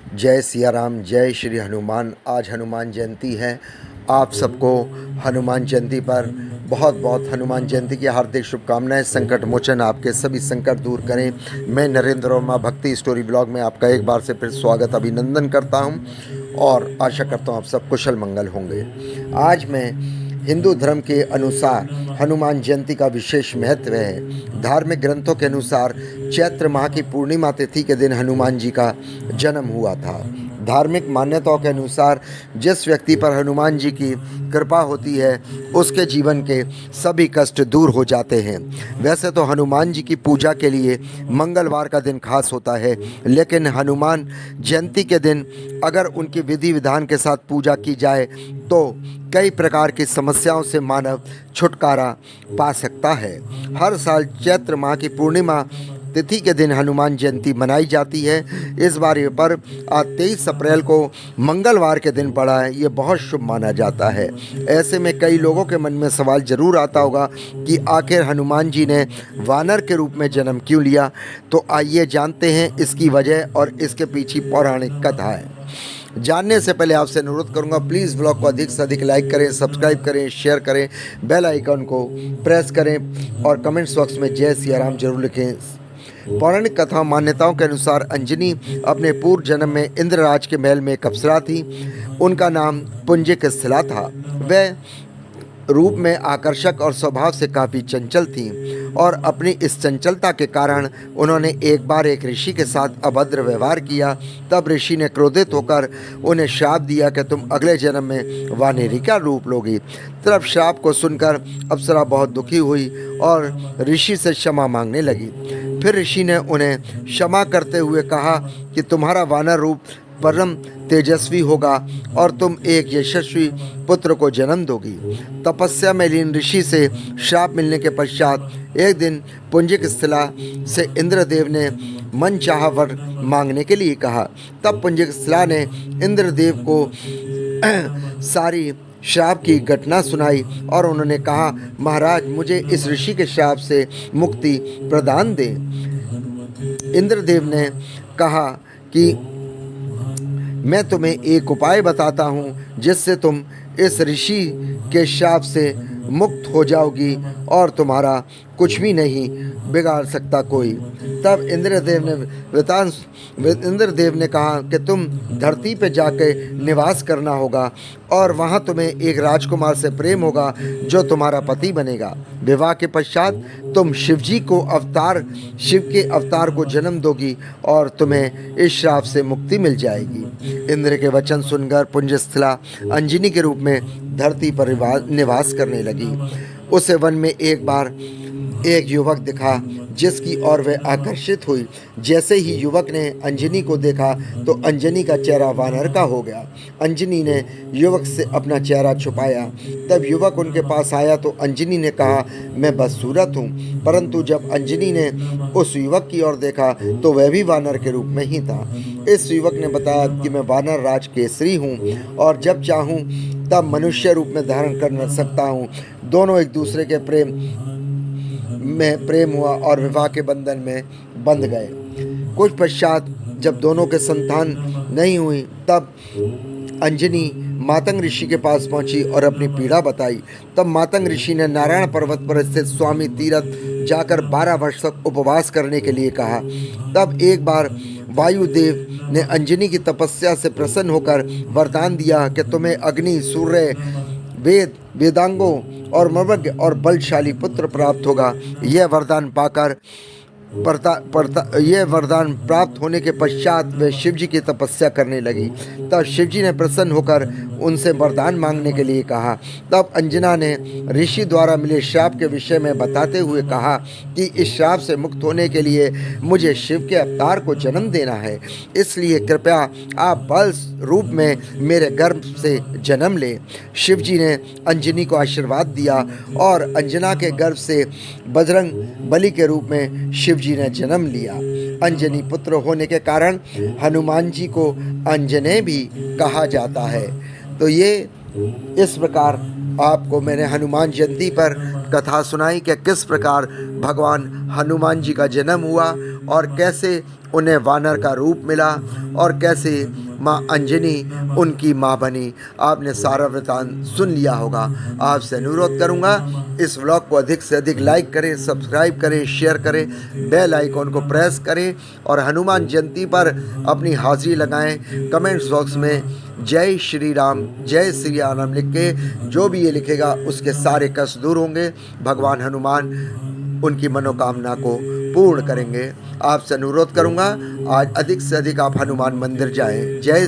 जय सिया राम, जय श्री हनुमान। आज हनुमान जयंती है। आप सबको हनुमान जयंती पर बहुत बहुत हनुमान जयंती की हार्दिक शुभकामनाएं। संकट मोचन आपके सभी संकट दूर करें। मैं नरेंद्र और माँ भक्ति स्टोरी ब्लॉग में आपका एक बार से फिर स्वागत अभिनंदन करता हूं और आशा करता हूं आप सब कुशल मंगल होंगे। आज मैं हिंदू धर्म के अनुसार हनुमान जयंती का विशेष महत्व है। धार्मिक ग्रंथों के अनुसार चैत्र माह की पूर्णिमा तिथि के दिन हनुमान जी का जन्म हुआ था। धार्मिक मान्यताओं के अनुसार जिस व्यक्ति पर हनुमान जी की कृपा होती है उसके जीवन के सभी कष्ट दूर हो जाते हैं। वैसे तो हनुमान जी की पूजा के लिए मंगलवार का दिन खास होता है, लेकिन हनुमान जयंती के दिन अगर उनकी विधि विधान के साथ पूजा की जाए तो कई प्रकार की समस्याओं से मानव छुटकारा पा सकता है। हर साल चैत्र माह की पूर्णिमा तिथि के दिन हनुमान जयंती मनाई जाती है। इस बार ये पर्व आज 23 अप्रैल को मंगलवार के दिन पड़ा है। ये बहुत शुभ माना जाता है। ऐसे में कई लोगों के मन में सवाल जरूर आता होगा कि आखिर हनुमान जी ने वानर के रूप में जन्म क्यों लिया। तो आइए जानते हैं इसकी वजह और इसके पीछे पौराणिक कथा है। जानने से पहले आपसे अनुरोध करूंगा, प्लीज़ ब्लॉग को अधिक से अधिक लाइक करें, सब्सक्राइब करें, शेयर करें, बेल आइकन को प्रेस करें और कमेंट्स बॉक्स में जय सिया राम जरूर लिखें। पौराणिक कथा मान्यताओं के अनुसार अंजनी अपने पूर्व जन्म में इंद्रराज के महल में एक अप्सरा थी। उनका नाम पुंजिक स्थिला था। वह रूप में आकर्षक और स्वभाव से काफ़ी चंचल थी और अपनी इस चंचलता के कारण उन्होंने एक बार एक ऋषि के साथ अभद्र व्यवहार किया। तब ऋषि ने क्रोधित होकर उन्हें श्राप दिया कि तुम अगले जन्म में वानरी का रूप लोगी। तब श्राप को सुनकर अप्सरा बहुत दुखी हुई और ऋषि से क्षमा मांगने लगी। फिर ऋषि ने उन्हें क्षमा करते हुए कहा कि तुम्हारा वानर रूप परम तेजस्वी होगा और तुम एक यशस्वी पुत्र को जन्म दोगी। तपस्या में लीन ऋषि से श्राप मिलने के पश्चात एक दिन पुंजिक स्थिला से इंद्रदेव ने मनचाहा वर मांगने के लिए कहा। तब पुंजिक स्थिला ने इंद्रदेव को सारी श्राप की घटना सुनाई और उन्होंने कहा, महाराज मुझे इस ऋषि के श्राप से मुक्ति प्रदान दें। इंद्रदेव ने कहा कि मैं तुम्हें एक उपाय बताता हूँ जिससे तुम इस ऋषि के शाप से मुक्त हो जाओगी और तुम्हारा कुछ भी नहीं बिगाड़ सकता कोई। तब इंद्रदेव ने कहा कि तुम धरती पे जाके निवास करना होगा और वहाँ तुम्हें एक राजकुमार से प्रेम होगा जो तुम्हारा पति बनेगा। विवाह के पश्चात तुम शिव के अवतार को जन्म दोगी और तुम्हें इस श्राप से मुक्ति मिल जाएगी। इंद्र के वचन सुनकर पुंजस्थिला अंजनी के रूप में धरती पर निवास करने लगी। उसे वन में एक बार एक युवक दिखा जिसकी ओर वह आकर्षित हुई। जैसे ही युवक ने अंजनी को देखा तो अंजनी का चेहरा वानर का हो गया। अंजनी ने युवक से अपना चेहरा छुपाया। तब युवक उनके पास आया तो अंजनी ने कहा, मैं बदसूरत हूँ। परंतु जब अंजनी ने उस युवक की ओर देखा तो वह भी वानर के रूप में ही था। इस युवक ने बताया कि मैं वानर राज केसरी हूँ और जब चाहूँ तब मनुष्य रूप में धारण कर सकता हूँ। दोनों एक दूसरे के प्रेम हुआ और विवाह के बंधन में बंध गए। कुछ पश्चात जब दोनों के संतान नहीं हुई तब अंजनी मातंग ऋषि के पास पहुंची और अपनी पीड़ा बताई। तब मातंग ऋषि ने नारायण पर्वत पर स्थित स्वामी तीरथ जाकर 12 वर्ष तक उपवास करने के लिए कहा। तब एक बार वायुदेव ने अंजनी की तपस्या से प्रसन्न होकर वरदान दिया कि तुम्हें अग्नि, सूर्य, वेदांगों और मर्मज्ञ और बलशाली पुत्र प्राप्त होगा। यह वरदान प्राप्त होने के पश्चात वे शिवजी की तपस्या करने लगी। तब शिवजी ने प्रसन्न होकर उनसे वरदान मांगने के लिए कहा। तब अंजना ने ऋषि द्वारा मिले श्राप के विषय में बताते हुए कहा कि इस श्राप से मुक्त होने के लिए मुझे शिव के अवतार को जन्म देना है, इसलिए कृपया आप बल रूप में मेरे गर्भ से जन्म लें। शिवजी ने अंजनी को आशीर्वाद दिया और अंजना के गर्भ से बजरंग बली के रूप में शिवजी ने जन्म लिया। अंजनी पुत्र होने के कारण हनुमान जी को अंजने भी कहा जाता है। तो ये इस प्रकार आपको मैंने हनुमान जयंती पर कथा सुनाई कि किस प्रकार भगवान हनुमान जी का जन्म हुआ और कैसे उन्हें वानर का रूप मिला और कैसे माँ अंजनी उनकी माँ बनी। आपने सारा वृतांत सुन लिया होगा। आपसे अनुरोध करूँगा इस व्लॉग को अधिक से अधिक लाइक करें, सब्सक्राइब करें, शेयर करें, बेल आइकॉन को प्रेस करें और हनुमान जयंती पर अपनी हाजिरी लगाएं। कमेंट्स बॉक्स में जय श्री राम, जय श्री राम लिख के जो भी ये लिखेगा उसके सारे कष्ट दूर होंगे। भगवान हनुमान उनकी मनोकामना को पूर्ण करेंगे। आपसे अनुरोध करूंगा आज अधिक से अधिक आप हनुमान मंदिर जाएं। जय